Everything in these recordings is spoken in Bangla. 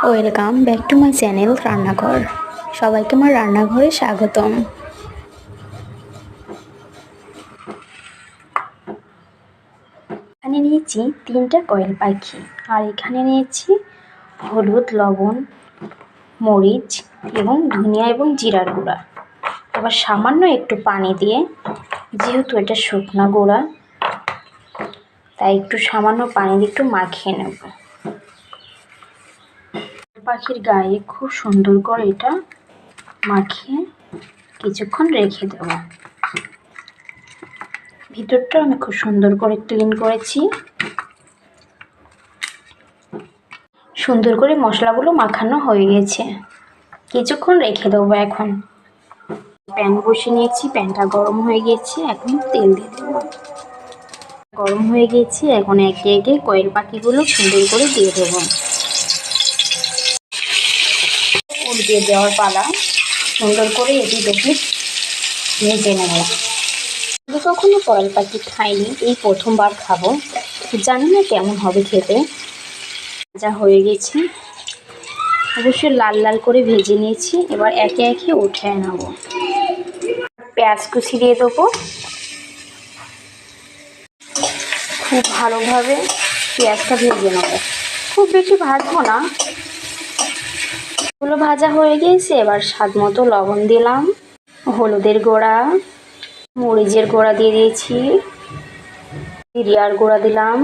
Welcome back to my channel রান্নাঘর। সবাইকে আমার রান্নাঘরে স্বাগতম। এখানে নিয়েছি 3টা কোয়েল পাখি, আর এখানে নিয়েছি হলুদ, লবণ, মরিচ এবং ধনিয়া এবং জিরার গুঁড়া। এবার সামান্য একটু পানি দিয়ে, যেহেতু এটা শুকনা গুঁড়া, তাই একটু সামান্য পানি দিয়ে একটু মাখিয়ে নেব। পাখির গায়ে খুব সুন্দর করে এটা মাখিয়ে কিছুক্ষণ রেখে দেব। ভিতরটা আমি খুব সুন্দর করে ক্লিন করেছি। সুন্দর করে মশলাগুলো মাখানো হয়ে গেছে, কিছুক্ষণ রেখে দেবো। এখন প্যান বসিয়ে নিয়েছি, প্যানটা গরম হয়ে গেছে, এখন তেল দিয়ে দেবো। গরম হয়ে গেছে, এখন একে একে কোয়েল পাখিগুলো সুন্দর করে দিয়ে দেবো। উল্টিয়ে দেওয়ার পালা, সুন্দর করে এটি দেখে ভেজে নেব। আমি কখনো কোয়েল পাখি খাইনি, এই প্রথমবার খাবো, জানি না কেমন হবে খেতে। যা হয়ে গেছে, অবশ্যই লাল লাল করে ভেজে নিয়েছি। এবার একে একে উঠিয়ে নেব। পেঁয়াজ কুচি দিয়ে দেবো। খুব ভালোভাবে পেঁয়াজটা ভেজে নেব, খুব বেশি ভাজবো না। এগুলো ভাজা হয়ে গেছে, এবার স্বাদ মতো লবণ দিলাম, হলুদের গুঁড়া, মরিচের গুঁড়া দিয়ে দিয়েছি, জিরার গুঁড়া দিলাম,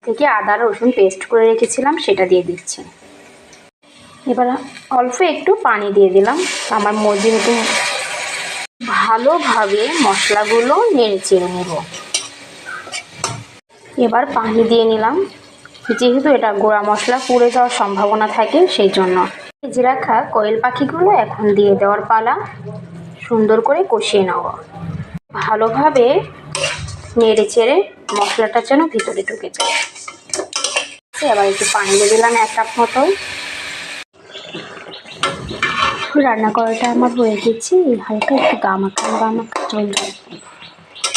থেকে আদা রসুন পেস্ট করে রেখেছিলাম সেটা দিয়ে দিচ্ছি। এবার অল্প একটু পানি দিয়ে দিলাম। আমার যেহেতু ভালোভাবে মশলাগুলো নেড়ে চেড়ে নেব। এবার পানি দিয়ে নিলাম, যেহেতু এটা গুঁড়া মশলা পুড়ে যাওয়ার সম্ভাবনা থাকে, সেই জন্য। ভেজে রাখা কোয়েল পাখিগুলো এখন দিয়ে দেওয়ার পালা। সুন্দর করে কষিয়ে নেব, ভালোভাবে নেড়ে চেড়ে মশলাটা যেন ভিতরে ঢুকে যায়। এবার একটু পানি দিয়ে দিলাম 1 কাপ মতো। রান্না করাটা আমার হয়ে গেছে, হালকা একটু গামাখা চলবে।